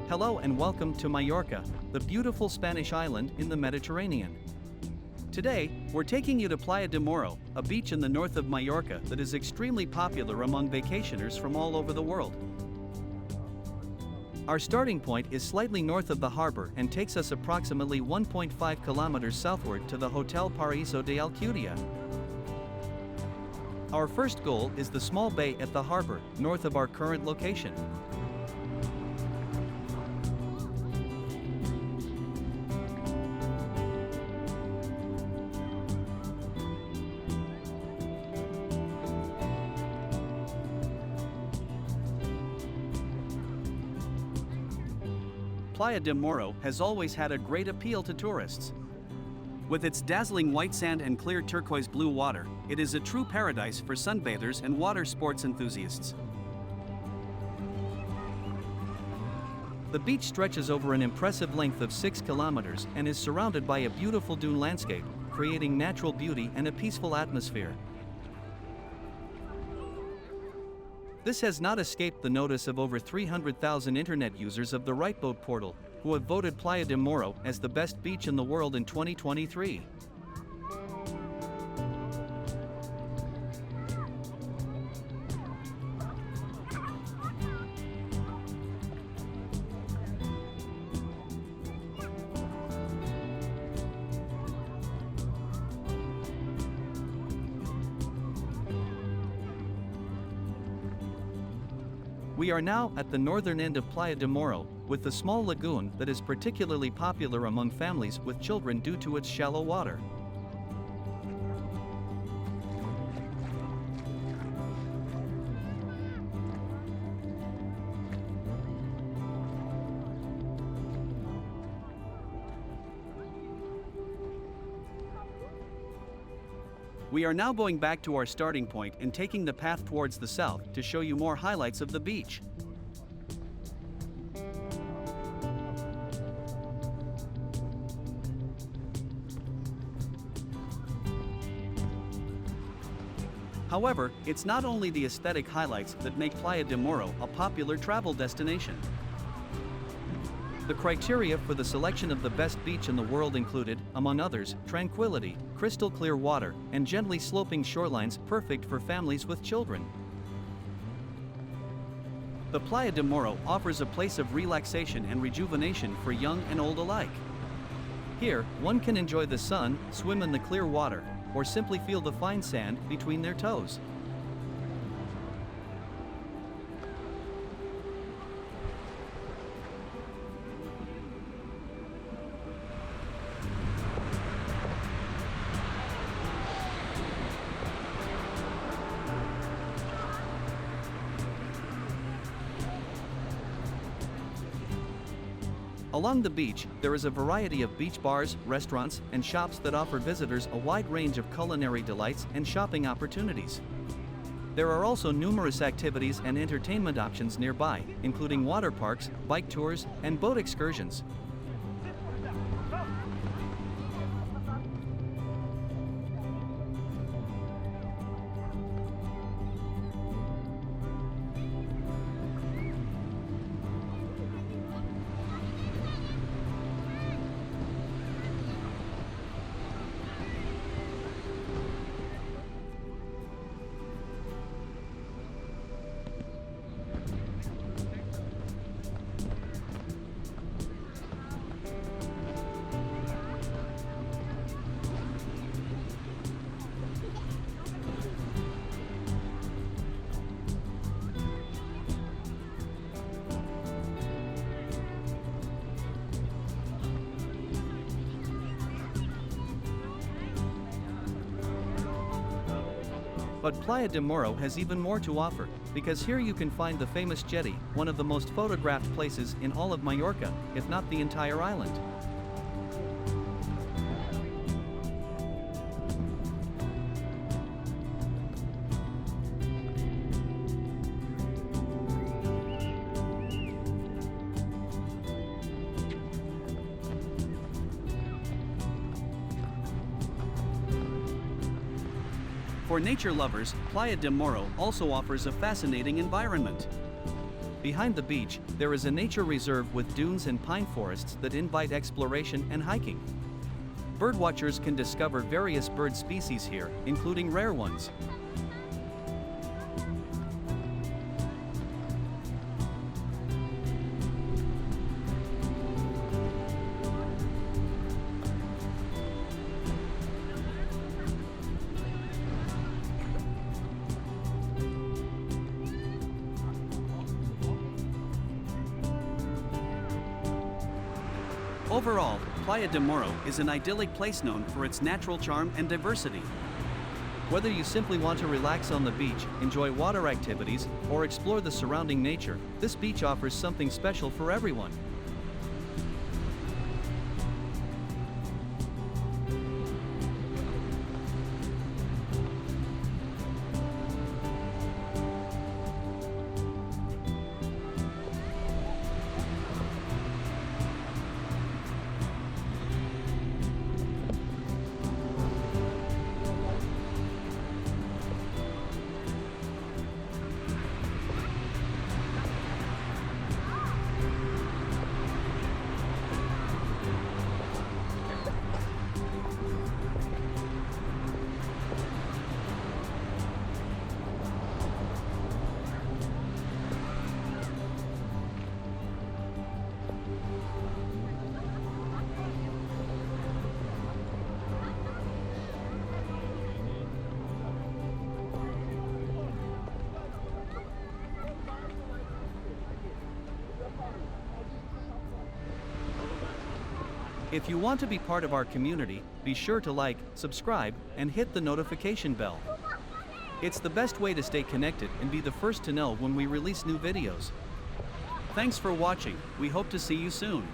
Hello and welcome to Mallorca, the beautiful Spanish island in the Mediterranean. Today, we're taking you to Playa de Muro, a beach in the north of Mallorca that is extremely popular among vacationers from all over the world. Our starting point is slightly north of the harbor and takes us approximately 1.5 kilometers southward to the Hotel Paraíso de Alcudia. Our first goal is the small bay at the harbor, north of our current location. Playa de Muro has always had a great appeal to tourists. With its dazzling white sand and clear turquoise blue water, it is a true paradise for sunbathers and water sports enthusiasts. The beach stretches over an impressive length of 6 kilometers and is surrounded by a beautiful dune landscape, creating natural beauty and a peaceful atmosphere. This has not escaped the notice of over 300,000 internet users of the Rightboat portal, who have voted Playa de Muro as the best beach in the world in 2023. We are now at the northern end of Playa de Muro, with the small lagoon that is particularly popular among families with children due to its shallow water. We are now going back to our starting point and taking the path towards the south to show you more highlights of the beach. However, it's not only the aesthetic highlights that make Playa de Muro a popular travel destination. The criteria for the selection of the best beach in the world included, among others, tranquility, crystal clear water, and gently sloping shorelines perfect for families with children. The Playa de Muro offers a place of relaxation and rejuvenation for young and old alike. Here, one can enjoy the sun, swim in the clear water, or simply feel the fine sand between their toes. Along the beach, there is a variety of beach bars, restaurants, and shops that offer visitors a wide range of culinary delights and shopping opportunities. There are also numerous activities and entertainment options nearby, including water parks, bike tours, and boat excursions. But Playa de Muro has even more to offer, because here you can find the famous jetty, one of the most photographed places in all of Mallorca, if not the entire island. For nature lovers, Playa de Muro also offers a fascinating environment. Behind the beach, there is a nature reserve with dunes and pine forests that invite exploration and hiking. Birdwatchers can discover various bird species here, including rare ones. Overall, Playa de Muro is an idyllic place known for its natural charm and diversity. Whether you simply want to relax on the beach, enjoy water activities, or explore the surrounding nature, this beach offers something special for everyone. If you want to be part of our community, be sure to like, subscribe, and hit the notification bell. It's the best way to stay connected and be the first to know when we release new videos. Thanks for watching. We hope to see you soon.